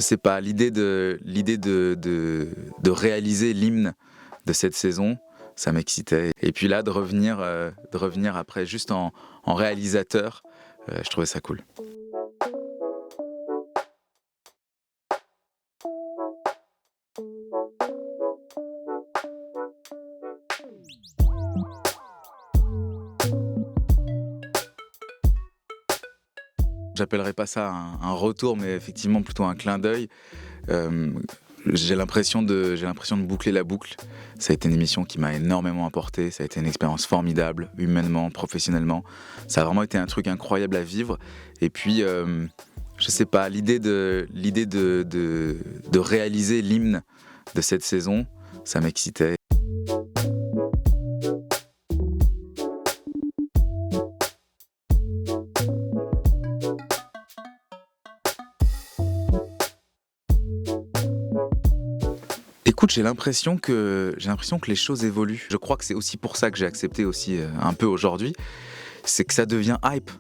sais pas, l'idée de réaliser l'hymne de cette saison, ça m'excitait. Et puis là, de revenir après juste en réalisateur, je trouvais ça cool. J'appellerais pas ça un retour, mais effectivement plutôt un clin d'œil. Euh, j'ai l'impression de boucler la boucle. Ça a été une émission qui m'a énormément apporté. Ça a été une expérience formidable, humainement, professionnellement. Ça a vraiment été un truc incroyable à vivre. Et puis, je sais pas, l'idée de réaliser l'hymne de cette saison, ça m'excitait. Écoute, j'ai l'impression que les choses évoluent. Je crois que c'est aussi pour ça que j'ai accepté aussi un peu aujourd'hui, c'est que ça devient hype.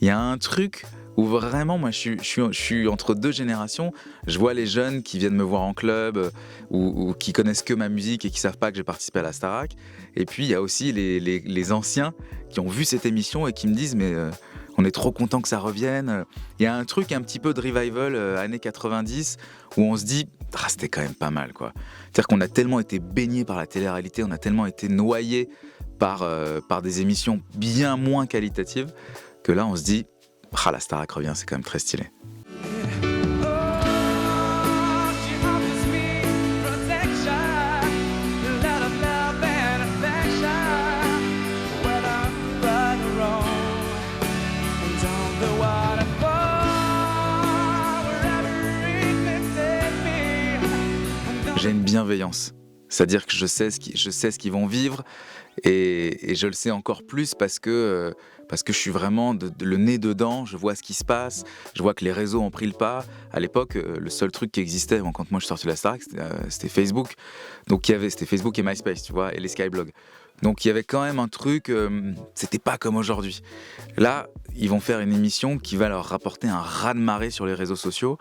Il y a un truc où vraiment, moi, je suis entre deux générations. Je vois les jeunes qui viennent me voir en club ou qui connaissent que ma musique et qui savent pas que j'ai participé à la Starac. Et puis, il y a aussi les anciens qui ont vu cette émission et qui me disent, mais on est trop content que ça revienne. Il y a un truc un petit peu de revival années 90 où on se dit, ah, c'était quand même pas mal, quoi. C'est-à-dire qu'on a tellement été baigné par la télé-réalité, on a tellement été noyé par des émissions bien moins qualitatives que là, on se dit, ah, la Starac revient, c'est quand même très stylé. J'ai une bienveillance, c'est-à-dire que je sais ce qu'ils vont vivre et je le sais encore plus parce que je suis vraiment le nez dedans, je vois ce qui se passe, je vois que les réseaux ont pris le pas. À l'époque, le seul truc qui existait quand moi je suis sorti de la Starac, c'était Facebook. Donc c'était Facebook et MySpace, tu vois, et les Skyblogs. Donc il y avait quand même un truc, c'était pas comme aujourd'hui. Là, ils vont faire une émission qui va leur rapporter un raz-de-marée sur les réseaux sociaux.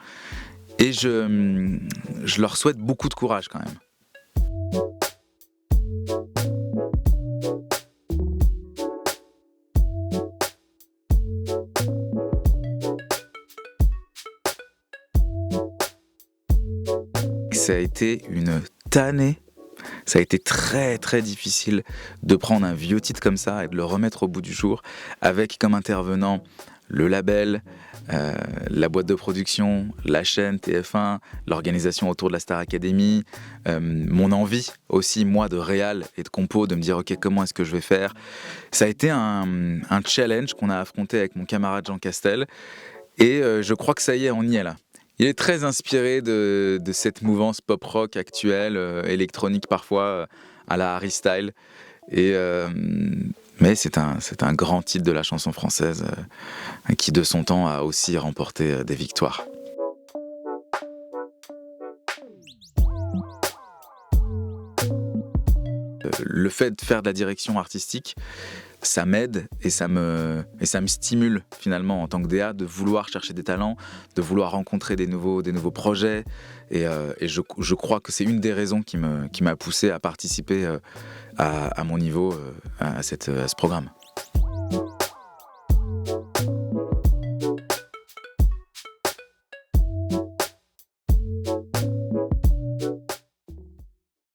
Et je leur souhaite beaucoup de courage quand même. Ça a été une tannée. Ça a été très très difficile de prendre un vieux titre comme ça et de le remettre au bout du jour avec comme intervenant le label, la boîte de production, la chaîne TF1, l'organisation autour de la Star Academy, mon envie aussi, moi, de réal et de compo, de me dire, ok, comment est-ce que je vais faire ? Ça a été un challenge qu'on a affronté avec mon camarade Jean Castel, et je crois que ça y est, on y est là. Il est très inspiré de cette mouvance pop-rock actuelle, électronique parfois, à la Harry Style, mais c'est un grand titre de la chanson française qui, de son temps, a aussi remporté des victoires. Le fait de faire de la direction artistique, ça m'aide et ça me stimule finalement en tant que DA de vouloir chercher des talents, de vouloir rencontrer des nouveaux projets. Et je crois que c'est une des raisons qui m'a poussé à participer à mon niveau à ce programme.